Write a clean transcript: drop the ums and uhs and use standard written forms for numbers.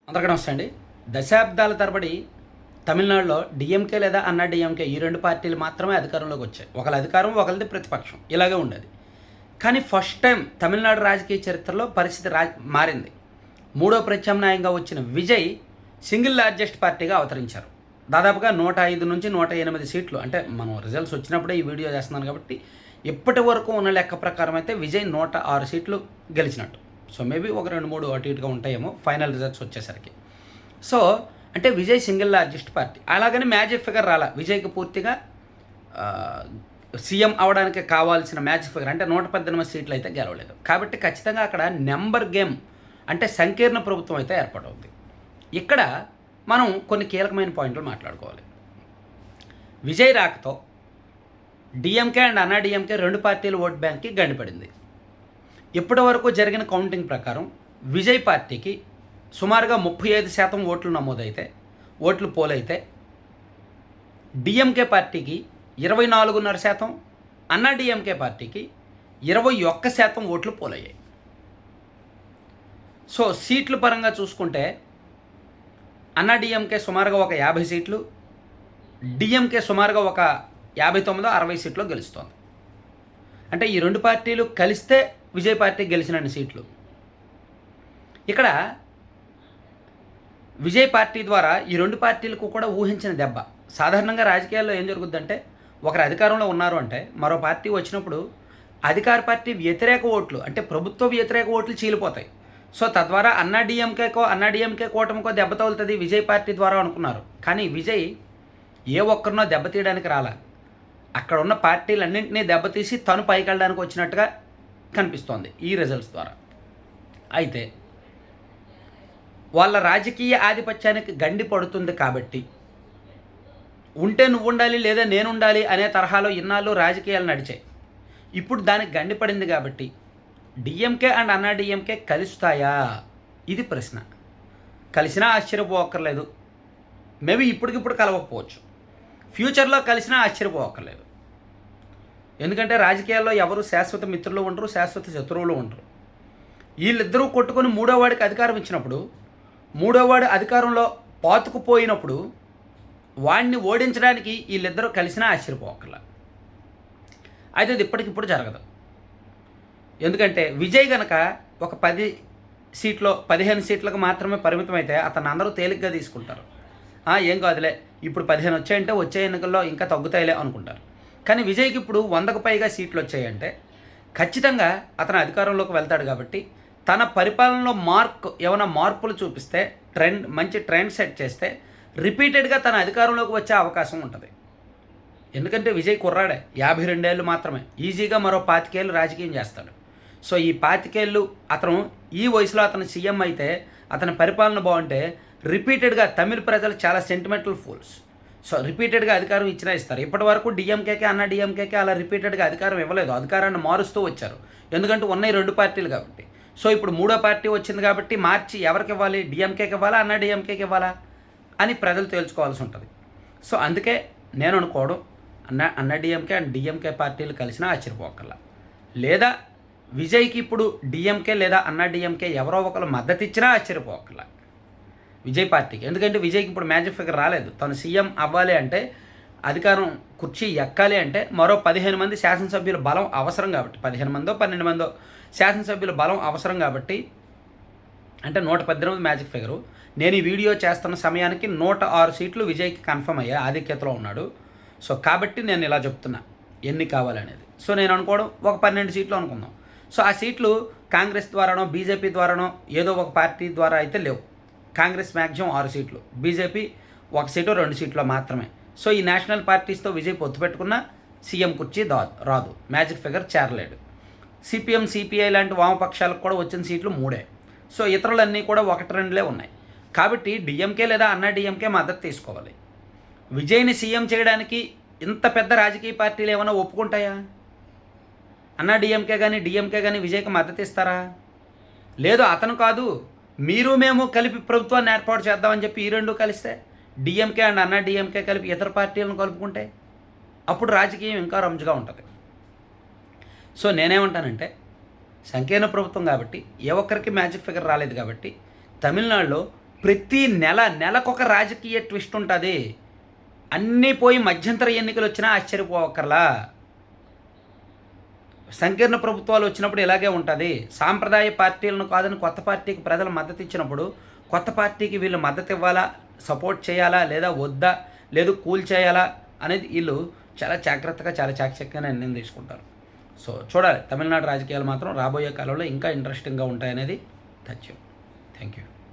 అందరికీ నమస్తే అండి. దశాబ్దాల తరబడి తమిళనాడులో డీఎంకే లేదా అన్నా డీఎంకే ఈ 2 పార్టీలు మాత్రమే అధికారంలోకి వచ్చాయి. ఒకళ్ళ అధికారం, ఒకళ్ళది ప్రతిపక్షం. ఇలాగే ఉండేది. కానీ ఫస్ట్ టైం తమిళనాడు రాజకీయ చరిత్రలో పరిస్థితి మారింది. మూడో ప్రత్యామ్నాయంగా వచ్చిన విజయ్ సింగిల్ లార్జెస్ట్ పార్టీగా అవతరించారు. దాదాపుగా 105 నుంచి 108 సీట్లు. అంటే మనం రిజల్ట్స్ వచ్చినప్పుడే ఈ వీడియో చేస్తున్నాను కాబట్టి ఇప్పటి వరకు ఉన్న లెక్క ప్రకారం అయితే విజయ్ 106 సీట్లు గెలిచినట్టు. సో మేబీ ఒక 2-3 అటు ఇటుగా ఉంటాయేమో ఫైనల్ రిజల్ట్స్ వచ్చేసరికి. సో అంటే విజయ్ సింగిల్ లార్జెస్ట్ పార్టీ. అలాగని మ్యాజిక్ ఫిగర్ రాలా. విజయ్కి పూర్తిగా సీఎం అవడానికి కావాల్సిన మ్యాజిక్ ఫిగర్ అంటే 118 సీట్లు అయితే గెలవలేదు. కాబట్టి ఖచ్చితంగా అక్కడ నెంబర్ గేమ్ అంటే సంకీర్ణ ప్రభుత్వం అయితే ఏర్పాటవుతుంది. ఇక్కడ మనం కొన్ని కీలకమైన పాయింట్లు మాట్లాడుకోవాలి. విజయ్ రాకతో డిఎంకే అండ్ అన్నా డిఎంకే 2 పార్టీల ఓట్ బ్యాంక్కి గండిపడింది. ఇప్పటి వరకు జరిగిన కౌంటింగ్ ప్రకారం విజయ్ పార్టీకి సుమారుగా 35% ఓట్లు నమోదైతే ఓట్లు పోలైతే డిఎంకే పార్టీకి 24.5%, అన్నా డిఎంకే పార్టీకి 21% ఓట్లు పోలయ్యాయి. సో సీట్ల పరంగా చూసుకుంటే అన్నా డిఎంకే సుమారుగా ఒక 50 సీట్లు, డిఎంకే సుమారుగా ఒక 59-60 సీట్లు గెలుస్తోంది. అంటే ఈ 2 పార్టీలు కలిస్తే విజయ్ పార్టీ గెలిచిన సీట్లు. ఇక్కడ విజయ్ పార్టీ ద్వారా ఈ 2 పార్టీలకు కూడా ఊహించిన దెబ్బ. సాధారణంగా రాజకీయాల్లో ఏం జరుగుద్దంటే ఒకరు అధికారంలో ఉన్నారు అంటే మరో పార్టీ వచ్చినప్పుడు అధికార పార్టీ వ్యతిరేక ఓట్లు అంటే ప్రభుత్వ వ్యతిరేక ఓట్లు చీలిపోతాయి. సో తద్వారా అన్నా డిఎంకే కూటమికో దెబ్బ తగులుతుంది విజయ్ పార్టీ ద్వారా అనుకున్నారు. కానీ విజయ్ ఏ ఒక్కరినో దెబ్బతీయడానికి రాలా. అక్కడ ఉన్న పార్టీలన్నింటినీ దెబ్బతీసి తను పైకి వెళ్ళడానికి వచ్చినట్టుగా కనిపిస్తోంది ఈ రిజల్ట్స్ ద్వారా. అయితే వాళ్ళ రాజకీయ ఆధిపత్యానికి గండి పడుతుంది కాబట్టి ఉంటే నువ్వు ఉండాలి లేదా నేను ఉండాలి అనే తరహాలో ఇన్నాళ్ళు రాజకీయాలు నడిచాయి. ఇప్పుడు దానికి గండి పడింది కాబట్టి డిఎంకే అండ్ అన్నా డిఎంకే కలుస్తాయా? ఇది ప్రశ్న. కలిసినా ఆశ్చర్యపోవక్కర్లేదు. మేబీ ఇప్పటికిప్పుడు కలవకపోవచ్చు. ఫ్యూచర్లో కలిసినా ఆశ్చర్యపోవక్కర్లేదు. ఎందుకంటే రాజకీయాల్లో ఎవరు శాశ్వత మిత్రులు ఉండరు, శాశ్వత శత్రువులు ఉండరు. వీళ్ళిద్దరూ కొట్టుకొని మూడోవాడికి అధికారం ఇచ్చినప్పుడు, మూడోవాడు అధికారంలో పాతుకుపోయినప్పుడు వాడిని ఓడించడానికి వీళ్ళిద్దరూ కలిసినా ఆశ్చర్యపోవక్కర్లా. అయితే అది ఇప్పటికిప్పుడు జరగదు. ఎందుకంటే విజయ్ గనక ఒక 10 సీట్లో 15 సీట్లకు మాత్రమే పరిమితం అయితే అతను అందరూ తేలిగ్గా తీసుకుంటారు. ఏం కాదులే ఇప్పుడు 15 వచ్చాయంటే వచ్చే ఎన్నికల్లో ఇంకా తగ్గుతాయిలే అనుకుంటారు. కానీ విజయ్కి ఇప్పుడు 100కు పైగా సీట్లు వచ్చాయంటే ఖచ్చితంగా అతను అధికారంలోకి వెళ్తాడు. కాబట్టి తన పరిపాలనలో ఏమైనా మార్పులు చూపిస్తే మంచి ట్రెండ్ సెట్ చేస్తే రిపీటెడ్గా తన అధికారంలోకి వచ్చే అవకాశం ఉంటుంది. ఎందుకంటే విజయ్ కుర్రాడే, 52 ఏళ్ళు మాత్రమే. ఈజీగా మరో 25 ఏళ్ళు రాజకీయం చేస్తాడు. సో ఈ 25 ఏళ్ళు అతను ఈ వయసులో అతను సీఎం అయితే అతని పరిపాలన బాగుంటే రిపీటెడ్గా తమిళ ప్రజలు చాలా సెంటిమెంటల్ ఫూల్స్. సో రిపీటెడ్గా అధికారం ఇచ్చినా ఇస్తారు. ఇప్పటి వరకు డిఎంకేకే అన్నా డిఎంకేకే అలా రిపీటెడ్గా అధికారం ఇవ్వలేదు. అధికారాన్ని మారుస్తూ వచ్చారు. ఎందుకంటే ఉన్నాయి 2 పార్టీలు కాబట్టి. సో ఇప్పుడు మూడో పార్టీ వచ్చింది కాబట్టి మార్చి ఎవరికి ఇవ్వాలి? డిఎంకేకి ఇవ్వాలా, అన్నా డిఎంకేకి ఇవ్వాలా అని ప్రజలు తేల్చుకోవాల్సి ఉంటుంది. సో అందుకే నేను అనుకోవడం అన్నా డిఎంకే అండ్ డిఎంకే పార్టీలు కలిసినా ఆశ్చర్యపోకల్లా. లేదా విజయ్కి ఇప్పుడు డిఎంకే లేదా అన్నా డిఎంకే ఎవరో ఒకరు మద్దతు ఇచ్చినా ఆశ్చర్యపోకల్లా విజయ్ పార్టీకి. ఎందుకంటే విజయ్కి ఇప్పుడు మ్యాజిక్ ఫిగర్ రాలేదు. తను సీఎం అవ్వాలి అంటే, అధికారం కుర్చీ ఎక్కాలి అంటే మరో 15 మంది శాసనసభ్యుల బలం అవసరం కాబట్టి, 15 మందో 12 మందో శాసనసభ్యుల బలం అవసరం కాబట్టి, అంటే 118 మ్యాజిక్ ఫిగరు. నేను ఈ వీడియో చేస్తున్న సమయానికి 106 సీట్లు విజయ్కి కన్ఫర్మ్ అయ్యాయి, ఆధిక్యతలో ఉన్నాడు. సో కాబట్టి నేను ఇలా చెప్తున్నా ఎన్ని కావాలనేది. సో నేను అనుకోవడం ఒక 12 సీట్లు అనుకుందాం. సో ఆ సీట్లు కాంగ్రెస్ ద్వారానో బీజేపీ ద్వారానో ఏదో ఒక పార్టీ ద్వారా అయితే లేవు. కాంగ్రెస్ మ్యాక్సిమం 6 సీట్లు, బీజేపీ 1 సీటు 2 సీట్లో మాత్రమే. సో ఈ నేషనల్ పార్టీస్తో విజయ్ పొత్తు పెట్టుకున్న సీఎం కుర్చీ రాదు, మ్యాజిక్ ఫిగర్ చేరలేడు. సిపిఎం సిపిఐ లాంటి వామపక్షాలకు కూడా వచ్చిన సీట్లు 3. సో ఇతరులన్నీ కూడా 1-2 ఉన్నాయి. కాబట్టి డిఎంకే లేదా అన్నా డిఎంకే మద్దతు తీసుకోవాలి. విజయ్ని సీఎం చేయడానికి ఇంత పెద్ద రాజకీయ పార్టీలు ఏమైనా ఒప్పుకుంటాయా? అన్నా డిఎంకే కానీ డిఎంకే కానీ విజయ్కి మద్దతు ఇస్తారా? లేదు, అతను కాదు మీరు మేము కలిపి ప్రభుత్వాన్ని ఏర్పాటు చేద్దామని చెప్పి ఈ 2 కలిస్తే, డిఎంకే అండ్ అన్నా డిఎంకే కలిపి ఇతర పార్టీలను కలుపుకుంటే అప్పుడు రాజకీయం ఇంకా రంజుగా ఉంటుంది. సో నేనేమంటానంటే సంకీర్ణ ప్రభుత్వం కాబట్టి ఏ ఒక్కరికి మ్యాజిక్ ఫిగర్ రాలేదు కాబట్టి తమిళనాడులో ప్రతి నెలకొక రాజకీయ ట్విస్ట్ ఉంటుంది. అన్నీ పోయి మధ్యంతర ఎన్నికలు వచ్చినా ఆశ్చర్యపోవక్కర్లా. సంకీర్ణ ప్రభుత్వాలు వచ్చినప్పుడు ఇలాగే ఉంటుంది. సాంప్రదాయ పార్టీలను కాదని కొత్త పార్టీకి ప్రజలు మద్దతు ఇచ్చినప్పుడు కొత్త పార్టీకి వీళ్ళు మద్దతు ఇవ్వాలా, సపోర్ట్ చేయాలా, లేదా వద్దా, లేదు కూల్ చేయాలా అనేది వీళ్ళు చాలా జాగ్రత్తగా, చాలా చాకచక్యంగా నిర్ణయం తీసుకుంటారు. సో చూడాలి, తమిళనాడు రాజకీయాలు మాత్రం రాబోయే కాలంలో ఇంకా ఇంట్రెస్టింగ్గా ఉంటాయనేది తథ్యం. Thank you.